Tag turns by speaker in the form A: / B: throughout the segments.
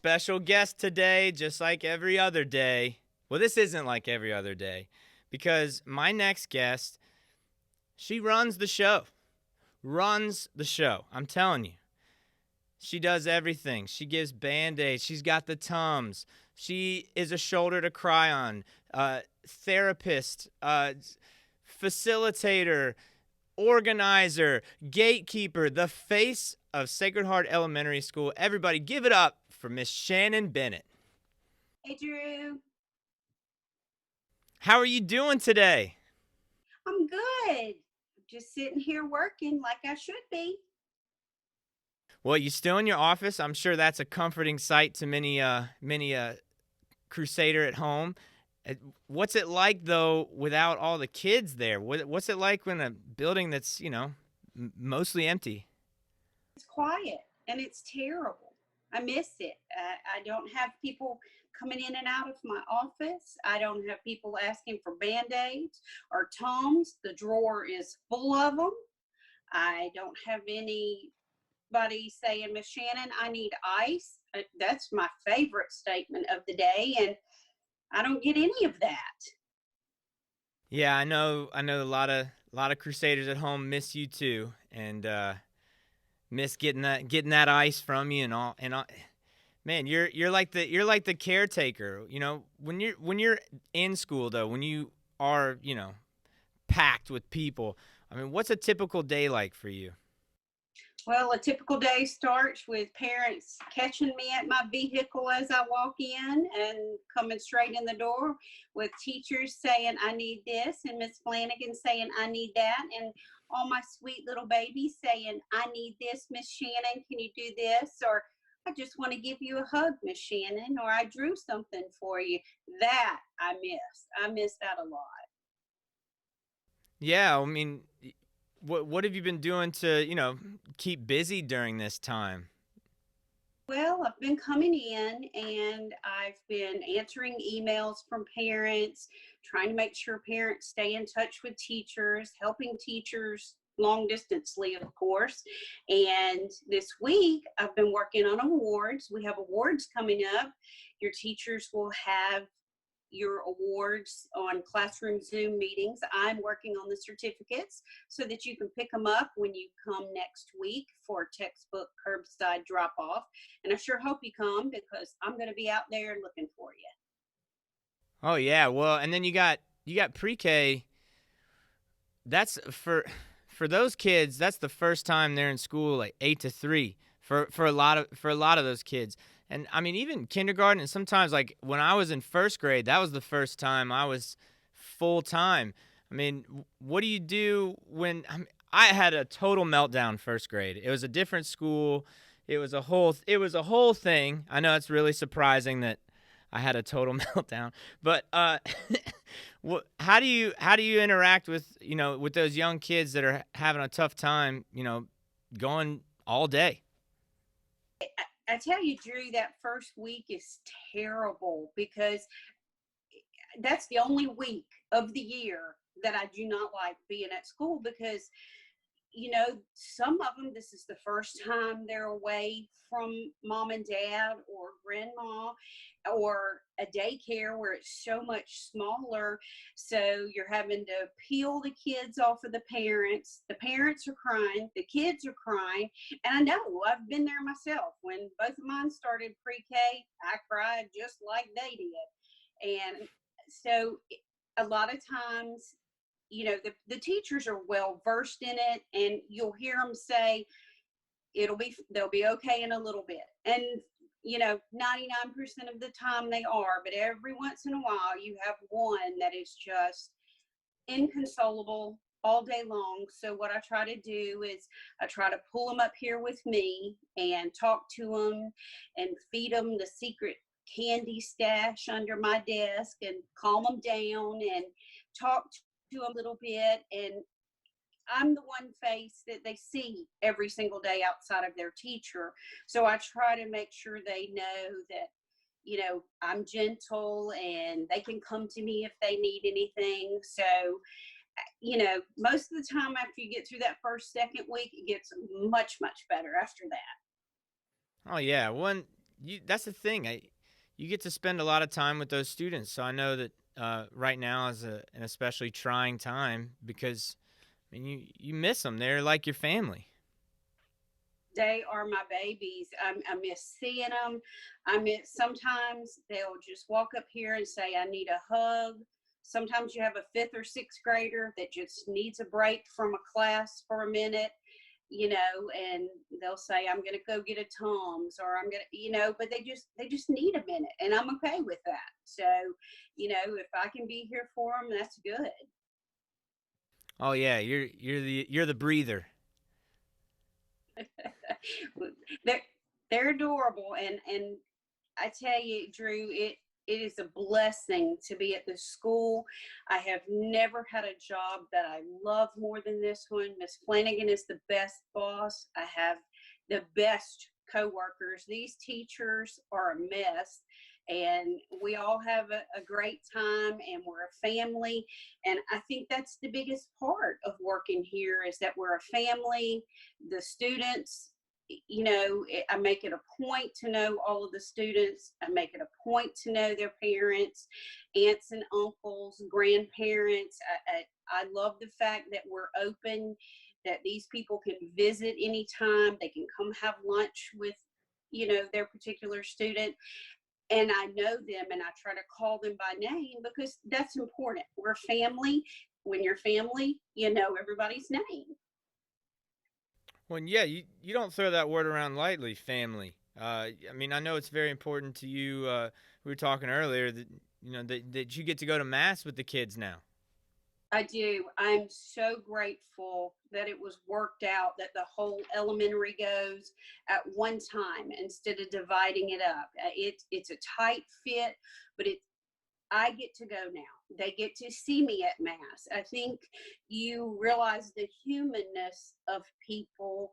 A: special guest today, just like every other day. Well, this isn't like every other day because my next guest, she runs the show. Runs the show. I'm telling you. She does everything. She gives Band-Aids. She's got the Tums. She is a shoulder to cry on, therapist, facilitator, organizer, gatekeeper, the face of Sacred Heart Elementary School. Everybody give it up for Miss Shannon Bennett.
B: Hey, Drew.
A: How are you doing today?
B: I'm good. Just sitting here working like I should be.
A: Well, you still in your office? I'm sure that's a comforting sight to many Crusader at home. What's it like though without all the kids there? What's it like when a building that's mostly empty?
B: It's quiet and it's terrible. I miss it. I don't have people coming in and out of my office. I don't have people asking for Band-Aids or Tums. The drawer is full of them. I don't have anybody saying, Miss Shannon, I need ice. That's my favorite statement of the day. And I don't get any of that.
A: Yeah, I know a lot of Crusaders at home miss you too, and miss getting that ice from you and all. Man, you're like the caretaker. When you're in school though, when you are packed with people. I mean, what's a typical day like for you?
B: Well, a typical day starts with parents catching me at my vehicle as I walk in and coming straight in the door, with teachers saying, I need this, and Miss Flanagan saying, I need that, and all my sweet little babies saying, I need this, Miss Shannon, can you do this? Or I just want to give you a hug, Miss Shannon, or I drew something for you. That I miss. I miss that a lot.
A: Yeah, I mean, what have you been doing to keep busy during this time?
B: Well, I've been coming in and I've been answering emails from parents, trying to make sure parents stay in touch with teachers, helping teachers long distantly, of course. And this week, I've been working on awards. We have awards coming up. Your teachers will have your awards on classroom Zoom meetings. I'm working on the certificates so that you can pick them up when you come next week for textbook curbside drop off. And I sure hope you come because I'm going to be out there looking for you.
A: Oh yeah, well, and then you got pre-K. That's for those kids. That's the first time they're in school, like 8 to 3 for a lot of those kids. And I mean, even kindergarten, and sometimes like when I was in first grade, that was the first time I was full time. I mean, what do you do when I had a total meltdown first grade? It was a different school. It was a whole thing. I know it's really surprising that I had a total meltdown, but how do you interact with those young kids that are having a tough time, going all day?
B: I tell you, Drew, that first week is terrible because that's the only week of the year that I do not like being at school because some of them, this is the first time they're away from mom and dad or grandma or a daycare where it's so much smaller. So you're having to peel the kids off of the parents. The parents are crying, the kids are crying. And I know I've been there myself. When both of mine started pre-K, I cried just like they did. And so a lot of times the teachers are well versed in it, and you'll hear them say they'll be okay in a little bit, and 99% of the time they are, but every once in a while you have one that is just inconsolable all day long. So what I try to do is I try to pull them up here with me and talk to them and feed them the secret candy stash under my desk and calm them down and talk to them a little bit. And I'm the one face that they see every single day outside of their teacher. So I try to make sure they know that, I'm gentle and they can come to me if they need anything. So, most of the time after you get through that first, second week, it gets much, much better after that.
A: Oh yeah, one. that's the thing. You get to spend a lot of time with those students. So I know that right now is an especially trying time because I mean you miss them. They're like your family.
B: They are my babies. I miss seeing them. I miss sometimes they'll just walk up here and say, I need a hug. Sometimes you have a fifth or sixth grader that just needs a break from a class for a minute, and they'll say, I'm going to go get a Tums, or I'm going to, but they just need a minute, and I'm okay with that. So, if I can be here for them, that's good.
A: Oh yeah, you're the breather.
B: they're they're adorable, and I tell you, Drew, it is a blessing to be at this school. I have never had a job that I love more than this one. Miss Flanagan is the best boss. I have the best coworkers. These teachers are a mess, and we all have a great time, and we're a family. And I think that's the biggest part of working here is that we're a family. The students, I make it a point to know all of the students. I make it a point to know their parents, aunts and uncles, grandparents. I love the fact that we're open, that these people can visit anytime. They can come have lunch with, their particular student. And I know them, and I try to call them by name because that's important. We're family. When you're family, you know everybody's name.
A: Well, yeah, you don't throw that word around lightly, family. I mean, I know it's very important to you. We were talking earlier that that you get to go to mass with the kids now.
B: I do. I'm so grateful that it was worked out that the whole elementary goes at one time instead of dividing it up. It's a tight fit, but I get to go now. They get to see me at mass. I think you realize the humanness of people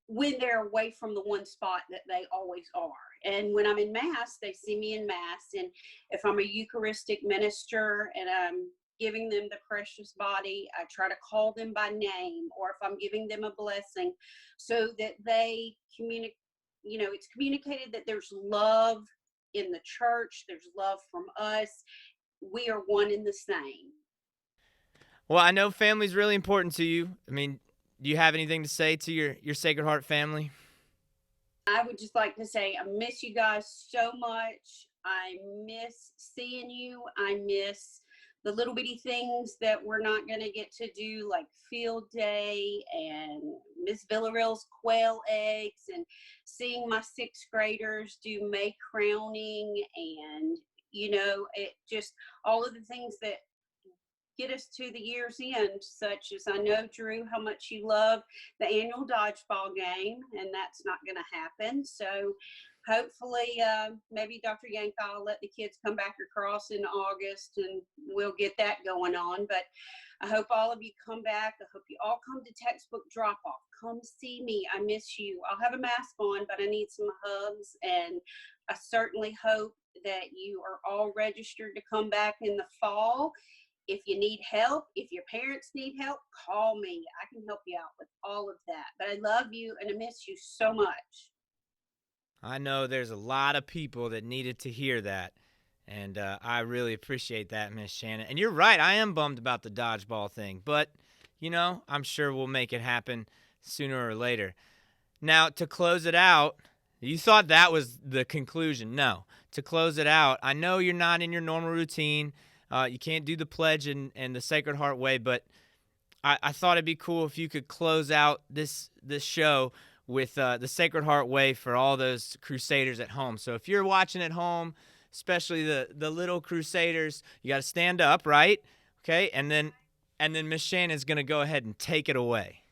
B: when they're away from the one spot that they always are. And when I'm in mass, they see me in mass. And if I'm a Eucharistic minister and I'm giving them the precious body, I try to call them by name, or if I'm giving them a blessing, so that they communicate, it's communicated that there's love in the church, there's love from us. We are one and the same.
A: Well, I know family's really important to you. I mean, do you have anything to say to your Sacred Heart family?
B: I would just like to say I miss you guys so much. I miss seeing you. I miss the little bitty things that we're not going to get to do, like field day and Miss Villarreal's quail eggs, and seeing my sixth graders do May crowning, and it just all of the things that get us to the year's end, such as I know, Drew, how much you love the annual dodgeball game, and that's not going to happen. So hopefully, maybe Dr. Yanka will let the kids come back across in August, and we'll get that going on. But I hope all of you come back. I hope you all come to textbook drop off. Come see me. I miss you. I'll have a mask on, but I need some hugs, and I certainly hope that you are all registered to come back in the fall. If you need help, if your parents need help, call me. I can help you out with all of that. But I love you and I miss you so much.
A: I know there's a lot of people that needed to hear that, and I really appreciate that, Miss Shannon. And you're right, I am bummed about the dodgeball thing, but I'm sure we'll make it happen sooner or later. Now, to close it out, you thought that was the conclusion. No, to close it out, I know you're not in your normal routine. You can't do the pledge and the Sacred Heart way, but I thought it'd be cool if you could close out this show with the Sacred Heart way for all those Crusaders at home. So if you're watching at home, especially the little Crusaders, you got to stand up, right? Okay, and then Miss Shannon's gonna go ahead and take it away.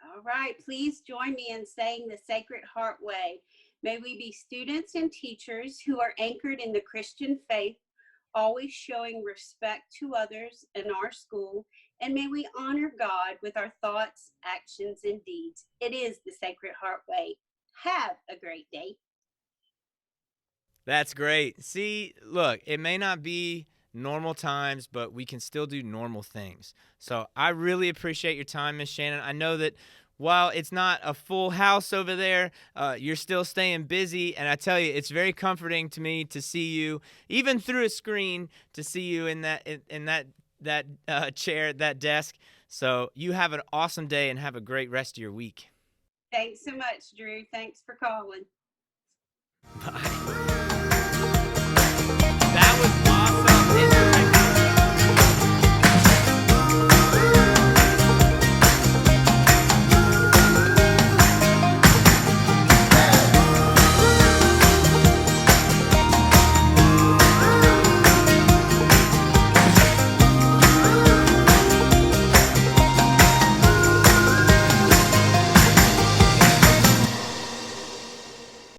B: All right, please join me in saying the Sacred Heart way. May we be students and teachers who are anchored in the Christian faith, always showing respect to others in our school, and may we honor God with our thoughts, actions, and deeds. It is the Sacred Heart way. Have a great day.
A: That's great. See, look, it may not be normal times, but we can still do normal things. So I really appreciate your time, Miss Shannon. I know that while it's not a full house over there, you're still staying busy. And I tell you, it's very comforting to me to see you, even through a screen, to see you in that chair, that desk. So you have an awesome day and have a great rest of your week.
B: Thanks so much, Drew. Thanks for calling.